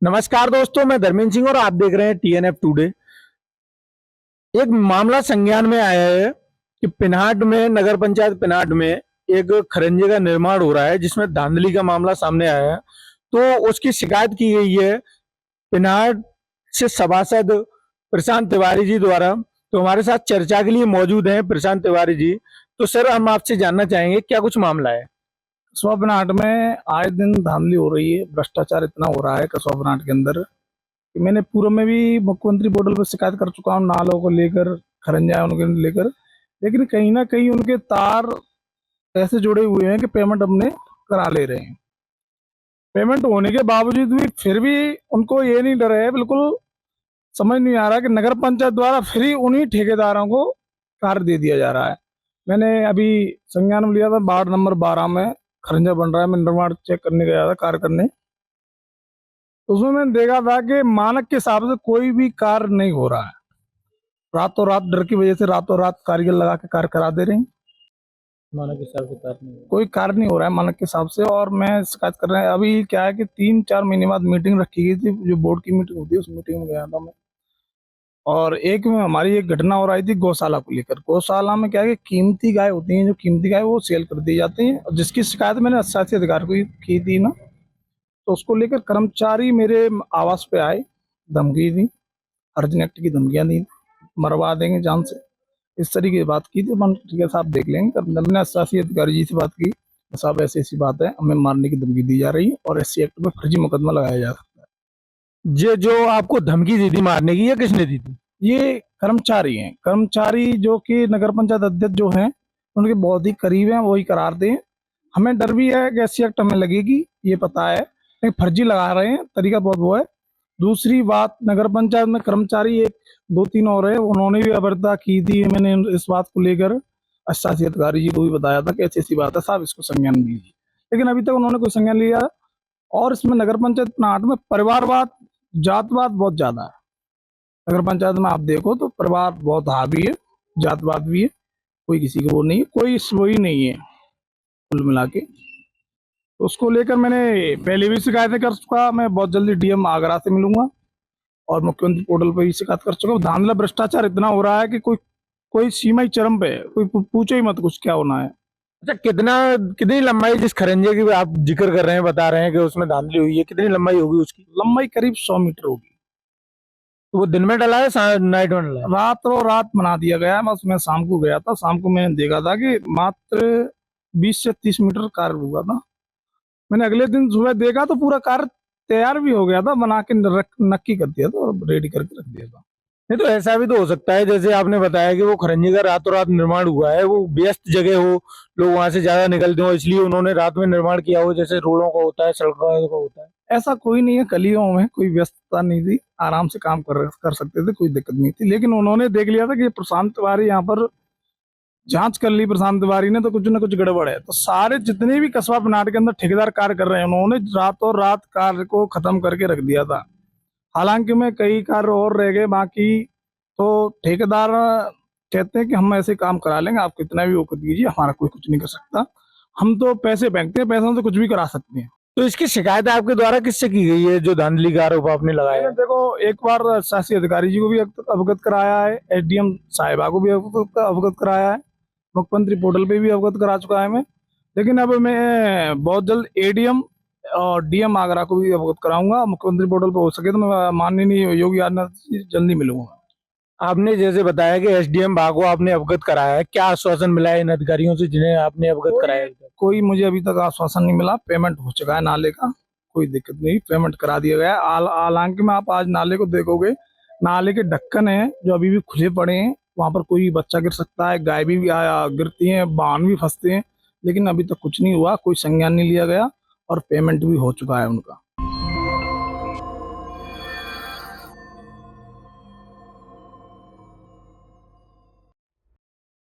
नमस्कार दोस्तों, मैं धर्मेंद्र सिंह और आप देख रहे हैं टीएनएफ टुडे। एक मामला संज्ञान में आया है कि पिन्हाट में, नगर पंचायत पिन्हाट में एक खरंजे का निर्माण हो रहा है जिसमें धांधली का मामला सामने आया है। तो उसकी शिकायत की गई है पिन्हाट से सभासद प्रशांत तिवारी जी द्वारा। तो हमारे साथ चर्चा के लिए मौजूद हैं प्रशांत तिवारी जी। तो सर, हम आपसे जानना चाहेंगे क्या कुछ मामला है। कस्बा बनाट में आए दिन धांधली हो रही है, भ्रष्टाचार इतना हो रहा है कस्बा बनाट के अंदर कि मैंने पूर्व में भी मुख्यमंत्री पोर्टल पर शिकायत कर चुका हूँ नालों को लेकर, खरंजा उनके लेकर। लेकिन कहीं ना कहीं उनके तार ऐसे जुड़े हुए हैं कि पेमेंट अपने करा ले रहे हैं। पेमेंट होने के बावजूद भी फिर भी उनको ये नहीं डर है, बिल्कुल समझ नहीं आ रहा कि नगर पंचायत द्वारा फ्री उन्हीं ठेकेदारों को कार्य दे दिया जा रहा है। मैंने अभी संज्ञान में लिया था, वार्ड नंबर 12 में खरंजा बन रहा है, मैं निर्माण चेक करने गया था, कार्य करने। तो उसमें मैंने देखा था कि मानक के हिसाब से कोई भी कार्य नहीं हो रहा है। रातों रात डर की वजह से रातों रात कारीगर लगा के कार्य करा दे रहे हैं। मानक के हिसाब से कार्य नहीं, कोई कार्य नहीं हो रहा है मानक के हिसाब से। और मैं शिकायत कर रहे हैं। अभी क्या है कि 3-4 महीने बाद मीटिंग रखी गई थी, जो बोर्ड की मीटिंग होती है, उस मीटिंग में गया था मैं। और एक में हमारी एक घटना हो रही थी गौशाला को लेकर। गौशाला में क्या है कि कीमती गाय होती हैं, जो कीमती गाय वो सेल कर दी जाती हैं, और जिसकी शिकायत मैंने अधिशासी अधिकारी को की थी ना, तो उसको लेकर कर्मचारी मेरे आवास पे आए, धमकी दी, अर्जुन एक्ट की धमकियां दी, मरवा देंगे जान से, इस तरीके की बात की थी। मन ठीक है साहब, देख लेंगे। मैंने अधिशासी अधिकारी जी से बात की, साहब ऐसी ऐसी बात है, हमें मारने की धमकी दी जा रही है और SC एक्ट में फर्जी मुकदमा लगाया जा सकता है। ये जो आपको धमकी दी थी मारने की, ये किसने दी थी? ये कर्मचारी हैं, कर्मचारी जो कि नगर पंचायत अध्यक्ष जो हैं उनके बहुत ही करीब हैं, वही करार दें। हमें डर भी है कि SC एक्ट हमें लगेगी, ये पता है, लेकिन फर्जी लगा रहे हैं, तरीका बहुत वो है। दूसरी बात, नगर पंचायत में कर्मचारी एक 2-3 और है, उन्होंने भी अभद्रता की थी। मैंने इस बात को लेकर अधिशासी अधिकारी जी को भी बताया था कि ऐसी ऐसी बात है साहब, इसको संज्ञान लीजिए, लेकिन अभी तक उन्होंने कोई संज्ञान लिया। और इसमें नगर पंचायत नाट में परिवारवाद, जातवाद बहुत ज्यादा है। नगर पंचायत में आप देखो तो परिवार बहुत हावी है, जातवाद भी है, कोई किसी को वो नहीं है, कोई वही नहीं है कुल मिला के। तो उसको लेकर मैंने पहले भी शिकायतें कर चुका। मैं बहुत जल्दी DM आगरा से मिलूंगा और मुख्यमंत्री पोर्टल पर भी शिकायत कर चुका हूँ। धांधला भ्रष्टाचार इतना हो रहा है कि कोई कोई सीमा ही चरम पे है, कोई पूछो ही मत कुछ क्या होना है। अच्छा, कितनी लंबाई जिस खरंजे की आप जिक्र कर रहे हैं, बता रहे हैं कि उसमें धांधली हुई है, कितनी लंबाई होगी उसकी? लंबाई करीब 100 मीटर होगी। तो वो दिन में डला है, नाइट में डला है? रातों रात बना दिया गया है। बस मैं शाम को गया था, शाम को मैंने देखा था कि मात्र 20 से 30 मीटर कार्य हुआ था। मैंने अगले दिन सुबह देखा तो पूरा कार्य तैयार भी हो गया था, बना के नक्की कर दिया था और रेडी करके रख दिया था। नहीं तो ऐसा भी तो हो सकता है, जैसे आपने बताया कि वो खरंजे का रातों रात निर्माण हुआ है, वो व्यस्त जगह हो, लोग वहां से ज्यादा निकलते हो, इसलिए उन्होंने रात में निर्माण किया हो, जैसे रोडों का होता है, सड़कों का होता है। ऐसा कोई नहीं है, कलियों में कोई व्यस्तता नहीं थी, आराम से काम कर सकते थे, कोई दिक्कत नहीं थी। लेकिन उन्होंने देख लिया था कि प्रशांत तिवारी यहाँ पर, जांच कर ली प्रशांत तिवारी ने, तो कुछ ना कुछ गड़बड़ है। तो सारे जितने भी कस्बा बनाट के अंदर ठेकेदार कार्य कर रहे हैं, उन्होंने रातों रात कार्य को खत्म करके रख दिया था। हालांकि में कई कार्य और रह गए बाकी, तो ठेकेदार कहते हैं कि हम ऐसे काम करा लेंगे, आप कितना भी वो कर दीजिए, हमारा कोई कुछ नहीं कर सकता, हम तो पैसे फेंकते हैं, पैसों से कुछ भी करा सकते हैं। तो इसकी शिकायत आपके द्वारा किससे की गई है, जो धांधली का आरोप आपने लगाया है? देखो, एक बार शासी अधिकारी जी को भी अवगत कराया है, SDM साहिबा को भी अवगत कराया है, मुख्यमंत्री पोर्टल पे भी अवगत करा चुका है मैं। लेकिन अब मैं बहुत जल्द ADM और DM आगरा को भी अवगत कराऊंगा। मुख्यमंत्री पोर्टल पे हो सके तो मैं माननीय योगी आदित्यनाथ जी जल्दी मिलूंगा। आपने जैसे बताया कि SDM भाग को आपने अवगत कराया है, क्या आश्वासन मिला है इन अधिकारियों से जिन्हें आपने अवगत कराया है? कोई मुझे अभी तक आश्वासन नहीं मिला। पेमेंट हो चुका है नाले का, कोई दिक्कत नहीं, पेमेंट करा दिया गया है। हालांकि में आप आज नाले को देखोगे, नाले के ढक्कन है जो अभी भी खुले पड़े हैं, वहां पर कोई बच्चा गिर सकता है, गाय भी गिरती है, वाहन भी फंसते हैं। लेकिन अभी तक कुछ नहीं हुआ, कोई संज्ञान नहीं लिया गया और पेमेंट भी हो चुका है उनका।